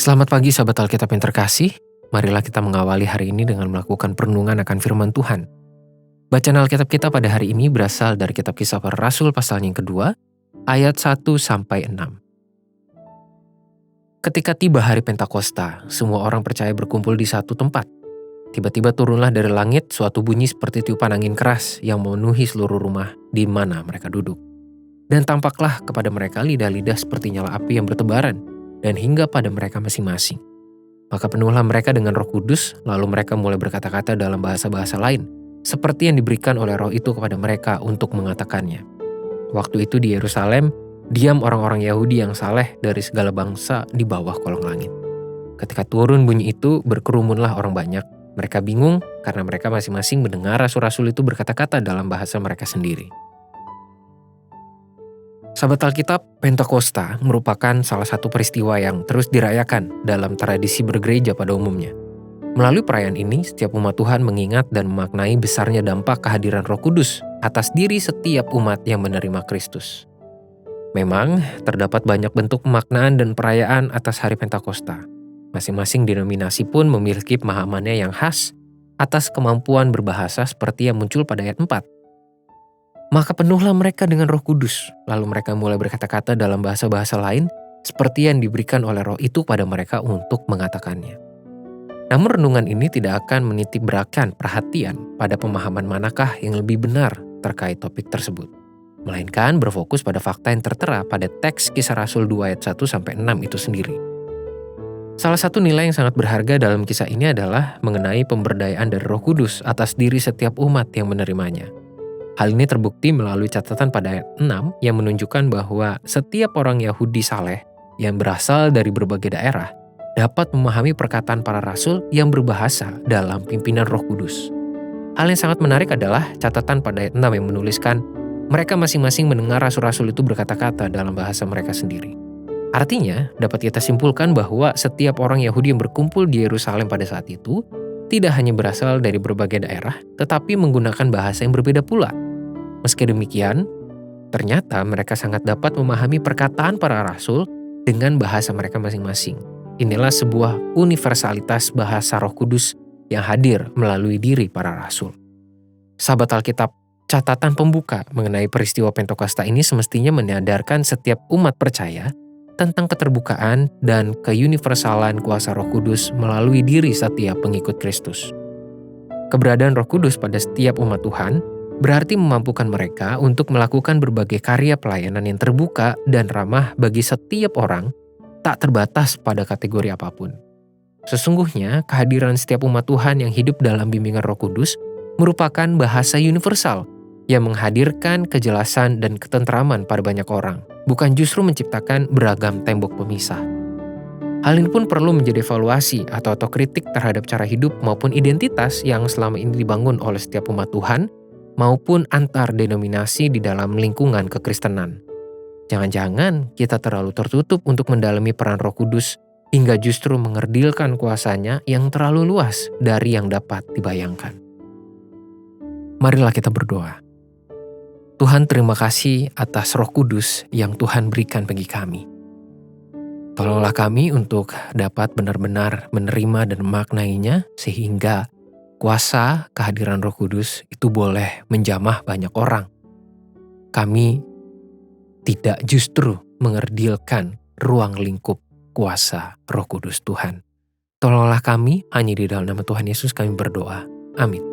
Selamat pagi sahabat Alkitab yang terkasih. Marilah kita mengawali hari ini dengan melakukan perenungan akan firman Tuhan. Bacaan Alkitab kita pada hari ini berasal dari kitab Kisah Para Rasul pasal yang kedua, ayat 1-6. Ketika tiba hari Pentakosta, semua orang percaya berkumpul di satu tempat. Tiba-tiba turunlah dari langit suatu bunyi seperti tiupan angin keras yang memenuhi seluruh rumah di mana mereka duduk. Dan tampaklah kepada mereka lidah-lidah seperti nyala api yang bertebaran, dan hingga pada mereka masing-masing. Maka penuhlah mereka dengan Roh Kudus, lalu mereka mulai berkata-kata dalam bahasa-bahasa lain, seperti yang diberikan oleh Roh itu kepada mereka untuk mengatakannya. Waktu itu di Yerusalem, diam orang-orang Yahudi yang saleh dari segala bangsa di bawah kolong langit. Ketika turun bunyi itu, berkerumunlah orang banyak. Mereka bingung karena mereka masing-masing mendengar rasul-rasul itu berkata-kata dalam bahasa mereka sendiri. Sahabat Alkitab, Pentakosta merupakan salah satu peristiwa yang terus dirayakan dalam tradisi bergereja pada umumnya. Melalui perayaan ini, setiap umat Tuhan mengingat dan memaknai besarnya dampak kehadiran Roh Kudus atas diri setiap umat yang menerima Kristus. Memang, terdapat banyak bentuk pemaknaan dan perayaan atas hari Pentakosta. Masing-masing denominasi pun memiliki pemahamannya yang khas atas kemampuan berbahasa seperti yang muncul pada ayat 4. Maka penuhlah mereka dengan Roh Kudus, lalu mereka mulai berkata-kata dalam bahasa-bahasa lain, seperti yang diberikan oleh Roh itu pada mereka untuk mengatakannya. Namun renungan ini tidak akan menitip beratkan perhatian pada pemahaman manakah yang lebih benar terkait topik tersebut, melainkan berfokus pada fakta yang tertera pada teks Kisah Rasul 2 ayat 1-6 itu sendiri. Salah satu nilai yang sangat berharga dalam kisah ini adalah mengenai pemberdayaan dari Roh Kudus atas diri setiap umat yang menerimanya. Hal ini terbukti melalui catatan pada ayat 6 yang menunjukkan bahwa setiap orang Yahudi saleh yang berasal dari berbagai daerah dapat memahami perkataan para rasul yang berbahasa dalam pimpinan Roh Kudus. Hal yang sangat menarik adalah catatan pada ayat 6 yang menuliskan mereka masing-masing mendengar rasul-rasul itu berkata-kata dalam bahasa mereka sendiri. Artinya, dapat kita simpulkan bahwa setiap orang Yahudi yang berkumpul di Yerusalem pada saat itu tidak hanya berasal dari berbagai daerah, tetapi menggunakan bahasa yang berbeda pula. Meski demikian, ternyata mereka sangat dapat memahami perkataan para rasul dengan bahasa mereka masing-masing. Inilah sebuah universalitas bahasa Roh Kudus yang hadir melalui diri para rasul. Sahabat Alkitab, catatan pembuka mengenai peristiwa Pentakosta ini semestinya menyadarkan setiap umat percaya tentang keterbukaan dan keuniversalan kuasa Roh Kudus melalui diri setiap pengikut Kristus. Keberadaan Roh Kudus pada setiap umat Tuhan berarti memampukan mereka untuk melakukan berbagai karya pelayanan yang terbuka dan ramah bagi setiap orang, tak terbatas pada kategori apapun. Sesungguhnya, kehadiran setiap umat Tuhan yang hidup dalam bimbingan Roh Kudus merupakan bahasa universal yang menghadirkan kejelasan dan ketentraman pada banyak orang, bukan justru menciptakan beragam tembok pemisah. Hal ini pun perlu menjadi evaluasi atau kritik terhadap cara hidup maupun identitas yang selama ini dibangun oleh setiap umat Tuhan, maupun antar denominasi di dalam lingkungan kekristenan. Jangan-jangan kita terlalu tertutup untuk mendalami peran Roh Kudus hingga justru mengerdilkan kuasanya yang terlalu luas dari yang dapat dibayangkan. Marilah kita berdoa. Tuhan, terima kasih atas Roh Kudus yang Tuhan berikan bagi kami. Tolonglah kami untuk dapat benar-benar menerima dan memaknainya sehingga kuasa kehadiran Roh Kudus itu boleh menjamah banyak orang. Kami tidak justru mengerdilkan ruang lingkup kuasa Roh Kudus Tuhan. Tolonglah kami, hanya di dalam nama Tuhan Yesus kami berdoa. Amin.